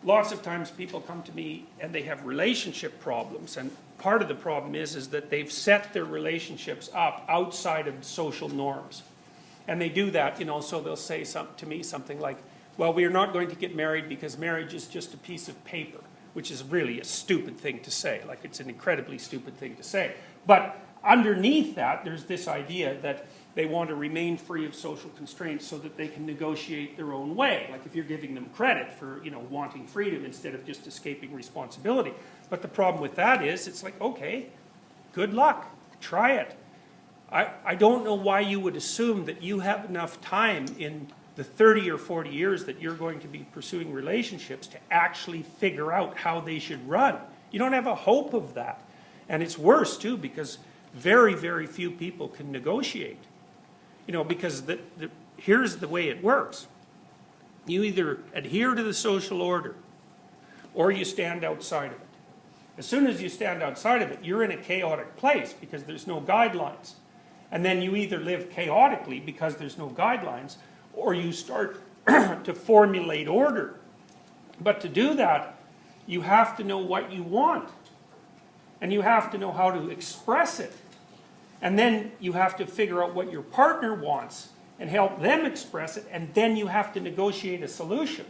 lots of times people come to me and they have relationship problems, and part of the problem is that they've set their relationships up outside of social norms. And they do that, so they'll say to me something like, well, we are not going to get married because marriage is just a piece of paper, which is really a stupid thing to say. Like, it's an incredibly stupid thing to say. But underneath that, there's this idea that they want to remain free of social constraints so that they can negotiate their own way. Like, if you're giving them credit for, wanting freedom instead of just escaping responsibility. But the problem with that is, it's like, okay, good luck, try it. I don't know why you would assume that you have enough time in the 30 or 40 years that you're going to be pursuing relationships to actually figure out how they should run. You don't have a hope of that. And it's worse, too, because very, very few people can negotiate. Because here's the way it works. You either adhere to the social order, or you stand outside of it. As soon as you stand outside of it, you're in a chaotic place because there's no guidelines. And then you either live chaotically because there's no guidelines, or you start to formulate order. But to do that, you have to know what you want. And you have to know how to express it. And then you have to figure out what your partner wants and help them express it, and then you have to negotiate a solution.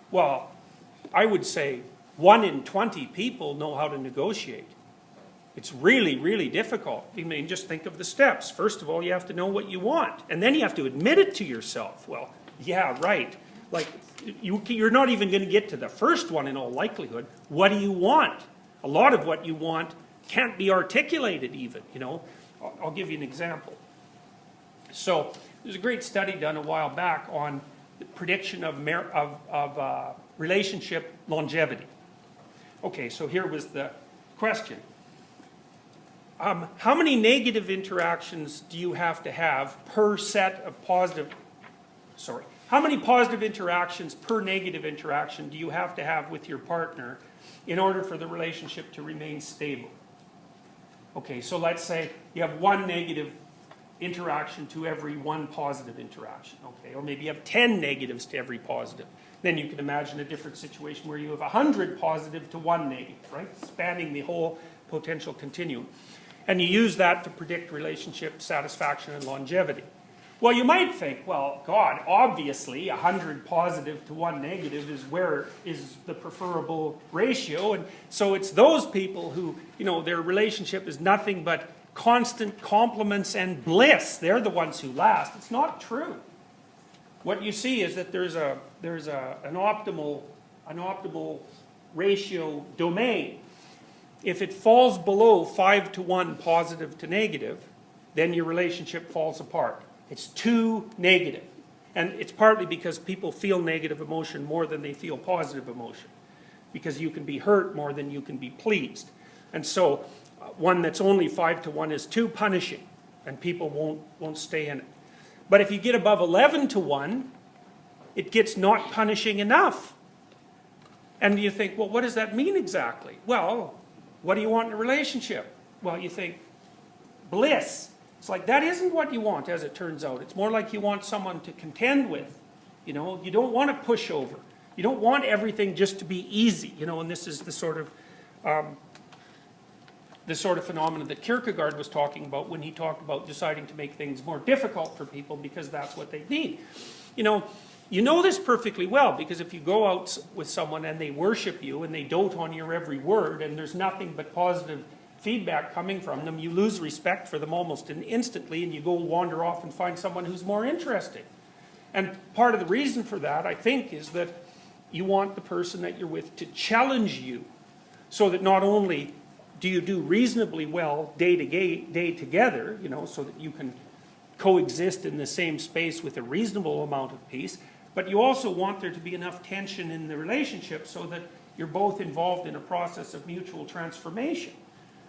Well, I would say 1 in 20 people know how to negotiate. It's really, really difficult. I mean, just think of the steps. First of all, you have to know what you want, and then you have to admit it to yourself. Well, yeah, right. Like, you're not even going to get to the first one in all likelihood. What do you want? A lot of what you want can't be articulated even, I'll give you an example. So there's a great study done a while back on the prediction of relationship longevity. Okay, so here was the question. How many negative interactions do you have to have per set of how many positive interactions per negative interaction do you have to have with your partner in order for the relationship to remain stable? Okay, so let's say you have 1 negative interaction to every 1 positive interaction, okay? Or maybe you have 10 negatives to every positive. Then you can imagine a different situation where you have 100 positive to 1 negative, right? Spanning the whole potential continuum. And you use that to predict relationship satisfaction and longevity. Well, you might think, well, God, obviously 100 positive to 1 negative is the preferable ratio. And so it's those people who, their relationship is nothing but constant compliments and bliss. They're the ones who last. It's not true. What you see is that there's an optimal ratio domain. If it falls below 5 to 1 positive to negative, then your relationship falls apart. It's too negative. And it's partly because people feel negative emotion more than they feel positive emotion. Because you can be hurt more than you can be pleased. And so one that's only 5 to 1 is too punishing, and people won't stay in it. But if you get above 11 to 1, it gets not punishing enough. And you think, well, what does that mean exactly? Well, what do you want in a relationship? Well, you think, bliss. It's like, that isn't what you want, as it turns out. It's more like you want someone to contend with. You don't want to push over. You don't want everything just to be easy. And this is the sort of phenomenon that Kierkegaard was talking about when he talked about deciding to make things more difficult for people because that's what they need. You know this perfectly well, because if you go out with someone and they worship you and they dote on your every word and there's nothing but positive feedback coming from them, you lose respect for them almost instantly, and you go wander off and find someone who's more interesting. And part of the reason for that, I think, is that you want the person that you're with to challenge you, so that not only do you do reasonably well day together, so that you can coexist in the same space with a reasonable amount of peace, but you also want there to be enough tension in the relationship so that you're both involved in a process of mutual transformation.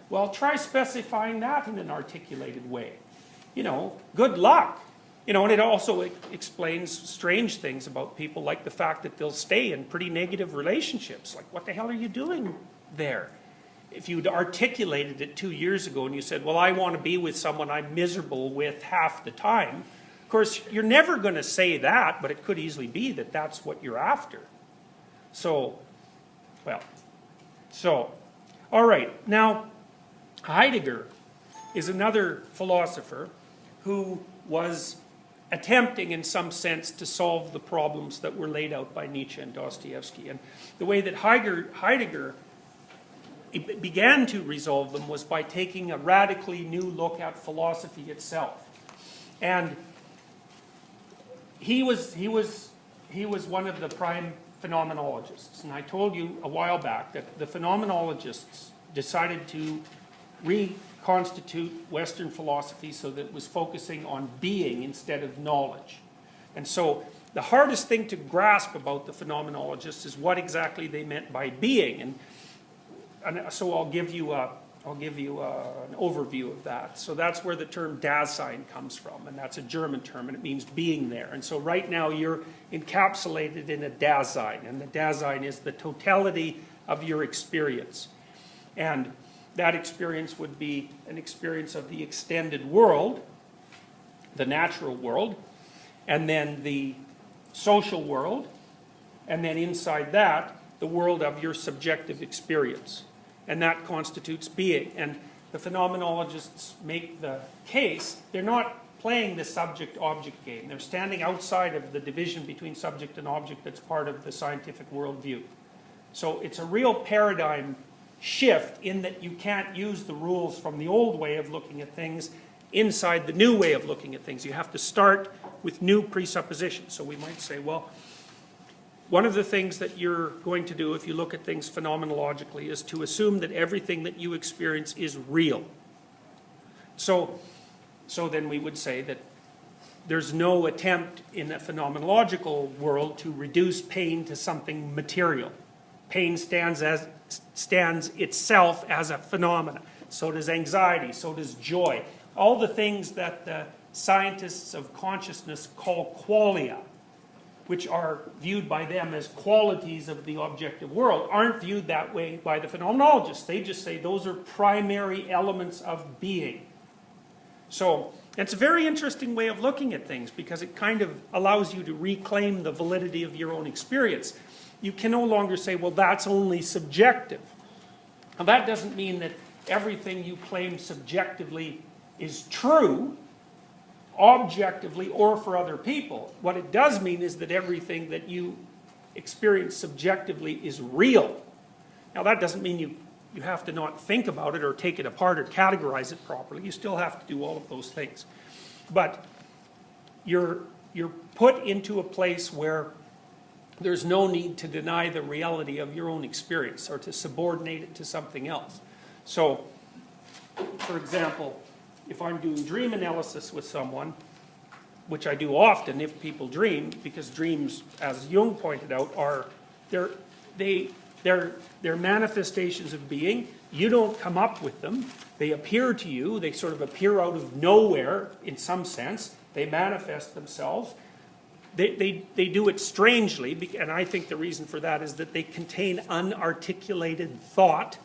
Well, try specifying that in an articulated way. Good luck. And it also explains strange things about people, like the fact that they'll stay in pretty negative relationships. Like, what the hell are you doing there? If you'd articulated it 2 years ago and you said, well, I want to be with someone I'm miserable with half the time, of course, you're never going to say that, but it could easily be that that's what you're after. So, Well, so, all right. Now, Heidegger is another philosopher who was attempting in some sense to solve the problems that were laid out by Nietzsche and Dostoevsky. And the way that Heidegger began to resolve them was by taking a radically new look at philosophy itself. And he was one of the prime phenomenologists. And I told you a while back that the phenomenologists decided to reconstitute Western philosophy so that it was focusing on being instead of knowledge. And so the hardest thing to grasp about the phenomenologists is what exactly they meant by being. And so I'll give you an overview of that. So that's where the term Dasein comes from, and that's a German term, and it means being there. And so right now you're encapsulated in a Dasein, and the Dasein is the totality of your experience. And that experience would be an experience of the extended world, the natural world, and then the social world, and then inside that, the world of your subjective experience. And that constitutes being. And the phenomenologists make the case, they're not playing the subject-object game. They're standing outside of the division between subject and object that's part of the scientific worldview. So it's a real paradigm shift in that you can't use the rules from the old way of looking at things inside the new way of looking at things. You have to start with new presuppositions. So we might say, well, one of the things that you're going to do if you look at things phenomenologically is to assume that everything that you experience is real. So then we would say that there's no attempt in a phenomenological world to reduce pain to something material. Pain stands itself as a phenomena. So does anxiety, so does joy. All the things that the scientists of consciousness call qualia, which are viewed by them as qualities of the objective world, aren't viewed that way by the phenomenologists. They just say those are primary elements of being. So it's a very interesting way of looking at things because it kind of allows you to reclaim the validity of your own experience. You can no longer say, well, that's only subjective. Now, that doesn't mean that everything you claim subjectively is true, objectively or for other people. What it does mean is that everything that you experience subjectively is real. Now, that doesn't mean you have to not think about it or take it apart or categorize it properly. You still have to do all of those things. But you're put into a place where there's no need to deny the reality of your own experience or to subordinate it to something else. So, for example, if I'm doing dream analysis with someone, which I do often if people dream, because dreams, as Jung pointed out, are they're manifestations of being. You don't come up with them. They appear to you. They sort of appear out of nowhere in some sense. They manifest themselves. They do it strangely, and I think the reason for that is that they contain unarticulated thought.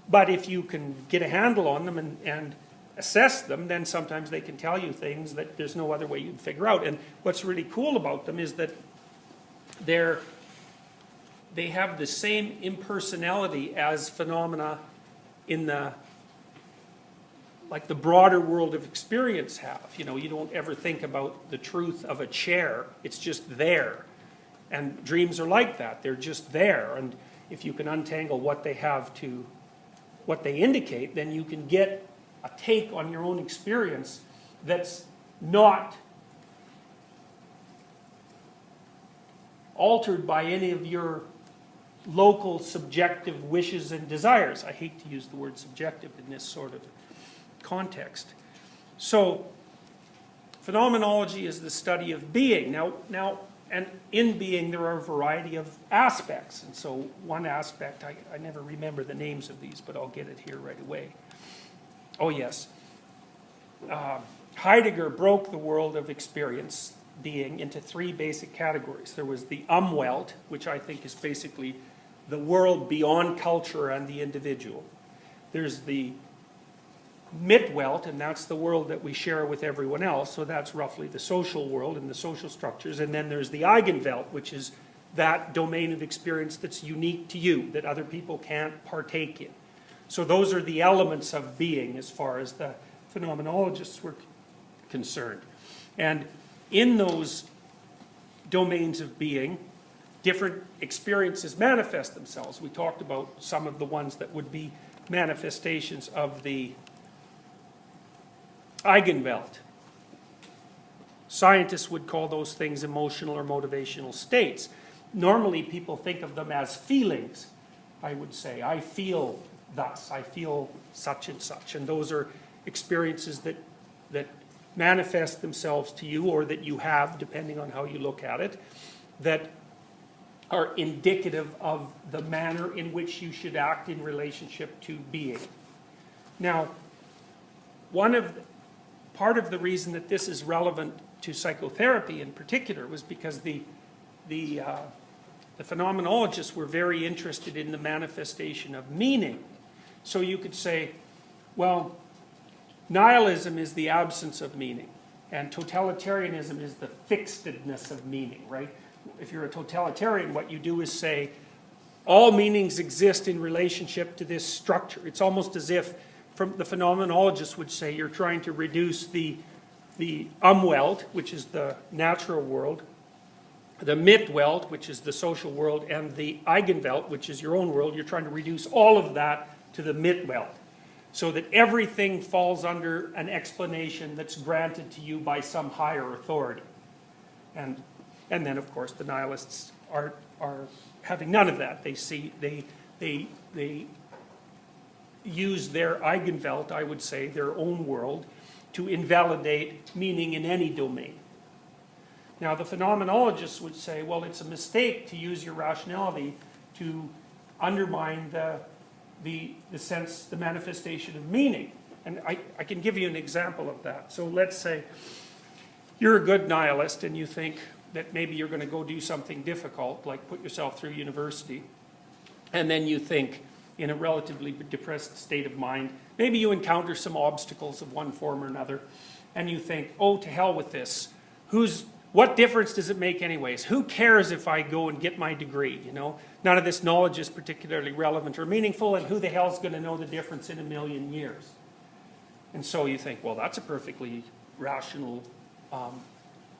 But if you can get a handle on them and assess them, then sometimes they can tell you things that there's no other way you'd figure out. And what's really cool about them is that they have the same impersonality as phenomena in the broader world of experience have. You know, you don't ever think about the truth of a chair. It's just there. And dreams are like that. They're just there. And if you can untangle what they have to, what they indicate, then you can get a take on your own experience that's not altered by any of your local subjective wishes and desires. I hate to use the word subjective in this sort of context. So, phenomenology is the study of being. Now, and in being there are a variety of aspects. And so one aspect, I never remember the names of these, but I'll get it here right away. Oh yes. Heidegger broke the world of experience, being, into three basic categories. There was the Umwelt, which I think is basically the world beyond culture and the individual. There's the Mitwelt, and that's the world that we share with everyone else, so that's roughly the social world and the social structures. And then there's the Eigenwelt, which is that domain of experience that's unique to you, that other people can't partake in. So those are the elements of being as far as the phenomenologists were concerned. And in those domains of being, different experiences manifest themselves. We talked about some of the ones that would be manifestations of the Eigenwelt. Scientists would call those things emotional or motivational states. Normally people think of them as feelings, I would say. I feel thus, I feel such and such. And those are experiences that manifest themselves to you, or that you have, depending on how you look at it, that are indicative of the manner in which you should act in relationship to being. Now, part of the reason that this is relevant to psychotherapy in particular was because the phenomenologists were very interested in the manifestation of meaning. So you could say, well, nihilism is the absence of meaning, and totalitarianism is the fixedness of meaning, right? If you're a totalitarian, what you do is say, all meanings exist in relationship to this structure. It's almost as if, from the phenomenologists would say, you're trying to reduce the Umwelt, which is the natural world, the Mitwelt, which is the social world, and the Eigenwelt, which is your own world. You're trying to reduce all of that to the Mitwelt, so that everything falls under an explanation that's granted to you by some higher authority. And then, of course, the nihilists are having none of that. They use their Eigenwelt, I would say, their own world, to invalidate meaning in any domain. Now, the phenomenologists would say, well, it's a mistake to use your rationality to undermine the sense, the manifestation of meaning. And I can give you an example of that. So let's say you're a good nihilist and you think that maybe you're going to go do something difficult, like put yourself through university, and then you think, in a relatively depressed state of mind, maybe you encounter some obstacles of one form or another, and you think, oh, to hell with this. What difference does it make anyways? Who cares if I go and get my degree, you know? None of this knowledge is particularly relevant or meaningful, and who the hell's going to know the difference in a million years? And so you think, well, that's a perfectly rational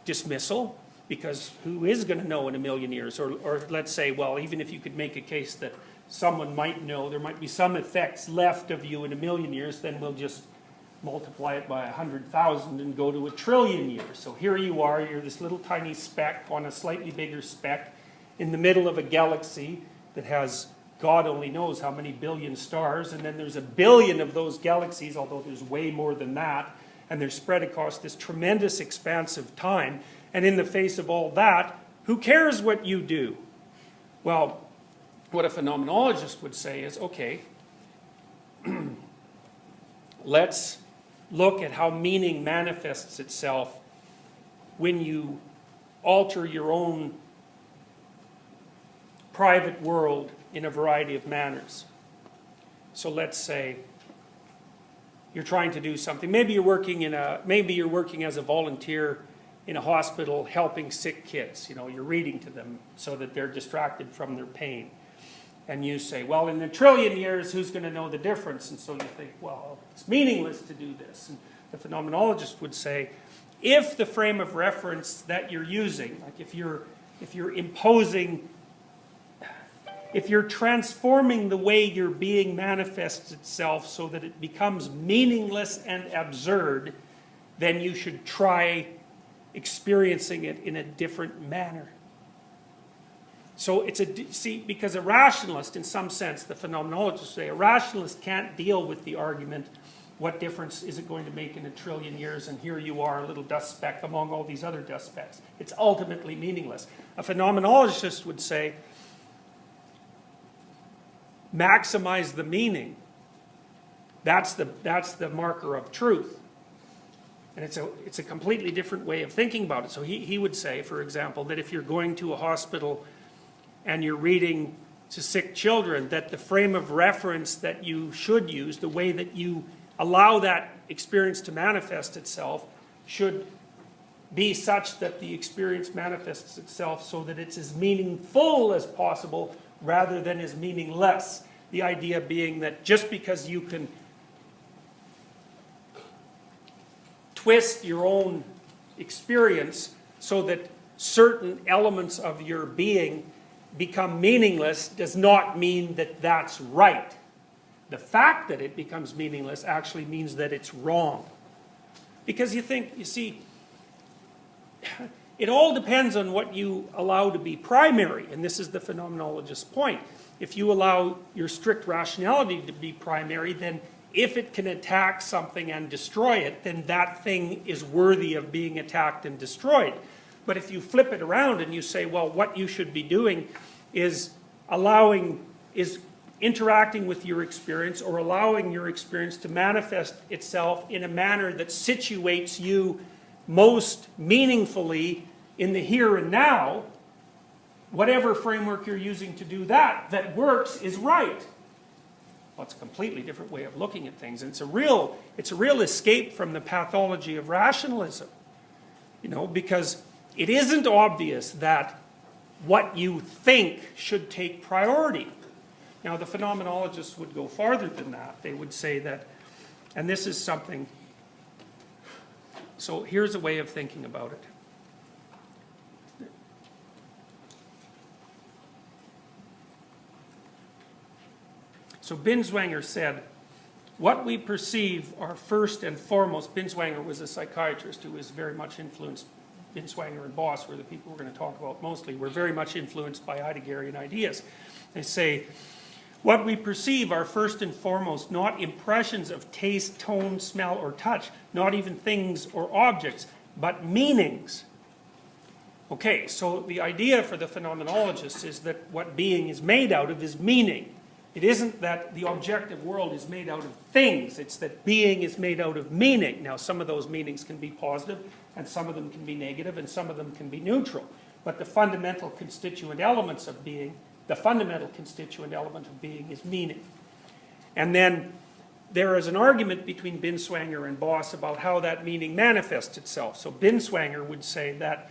dismissal, because who is going to know in a million years? Or let's say, well, even if you could make a case that someone might know, there might be some effects left of you in a million years, then we'll just multiply it by 100,000 and go to 1 trillion years. So here you are, you're this little tiny speck on a slightly bigger speck in the middle of a galaxy that has, God only knows how many billion stars, and then there's 1 billion of those galaxies, although there's way more than that, and they're spread across this tremendous expanse of time. And in the face of all that, who cares what you do? Well, what a phenomenologist would say is, okay, let's look at how meaning manifests itself when you alter your own private world in a variety of manners. So let's say you're trying to do something. Maybe you're working as a volunteer in a hospital helping sick kids. You know, you're reading to them so that they're distracted from their pain. And you say, well, in 1 trillion years, who's going to know the difference? And so you think, well, it's meaningless to do this. And the phenomenologist would say, if the frame of reference that you're using, like if you're transforming the way your being manifests itself so that it becomes meaningless and absurd, then you should try experiencing it in a different manner. So because a rationalist, in some sense, the phenomenologists say, a rationalist can't deal with the argument, what difference is it going to make in 1 trillion years, and here you are, a little dust speck among all these other dust specks. It's ultimately meaningless. A phenomenologist would say, maximize the meaning. That's the marker of truth. And it's a completely different way of thinking about it. So he would say, for example, that if you're going to a hospital and you're reading to sick children, that the frame of reference that you should use, the way that you allow that experience to manifest itself, should be such that the experience manifests itself so that it's as meaningful as possible rather than as meaningless. The idea being that just because you can twist your own experience so that certain elements of your being become meaningless does not mean that that's right. The fact that it becomes meaningless actually means that it's wrong. Because you see, it all depends on what you allow to be primary, and this is the phenomenologist's point. If you allow your strict rationality to be primary, then if it can attack something and destroy it, then that thing is worthy of being attacked and destroyed. But if you flip it around and you say, well, what you should be doing is interacting with your experience or allowing your experience to manifest itself in a manner that situates you most meaningfully in the here and now, whatever framework you're using to do that works is right. Well, it's a completely different way of looking at things. And it's a real escape from the pathology of rationalism. Because it isn't obvious that what you think should take priority. Now, the phenomenologists would go farther than that. They would say that, and this is something, so here's a way of thinking about it. So Binswanger said, what we perceive are first and foremost, Binswanger was a psychiatrist who was very much influenced, Binswanger and Boss were the people we're going to talk about mostly, were very much influenced by Heideggerian ideas. They say, what we perceive are first and foremost not impressions of taste, tone, smell, or touch, not even things or objects, but meanings. Okay, so the idea for the phenomenologists is that what being is made out of is meaning. It isn't that the objective world is made out of things, it's that being is made out of meaning. Now, some of those meanings can be positive, and some of them can be negative, and some of them can be neutral. But the fundamental constituent elements of being, the fundamental constituent element of being is meaning. And then there is an argument between Binswanger and Boss about how that meaning manifests itself. So Binswanger would say that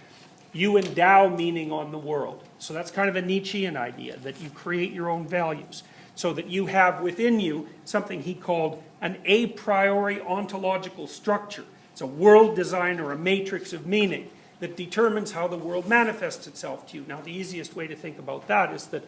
you endow meaning on the world. So that's kind of a Nietzschean idea, that you create your own values. So that you have within you something he called an a priori ontological structure. It's a world design or a matrix of meaning that determines how the world manifests itself to you. Now, the easiest way to think about that is that,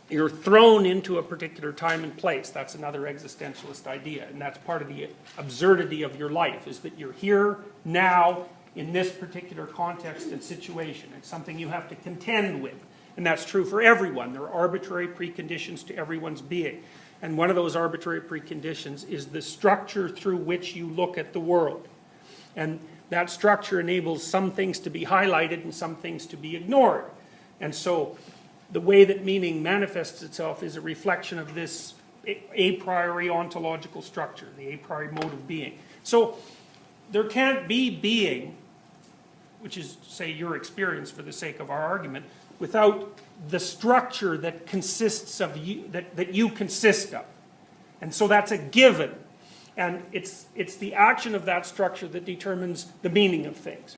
you're thrown into a particular time and place. That's another existentialist idea, and that's part of the absurdity of your life, is that you're here, now, in this particular context and situation. It's something you have to contend with. And that's true for everyone. There are arbitrary preconditions to everyone's being. And one of those arbitrary preconditions is the structure through which you look at the world. And that structure enables some things to be highlighted and some things to be ignored. And so the way that meaning manifests itself is a reflection of this a priori ontological structure, the a priori mode of being. So there can't be being, which is, say, your experience for the sake of our argument, without the structure that consists of you, that you consist of. And so that's a given. And it's the action of that structure that determines the meaning of things.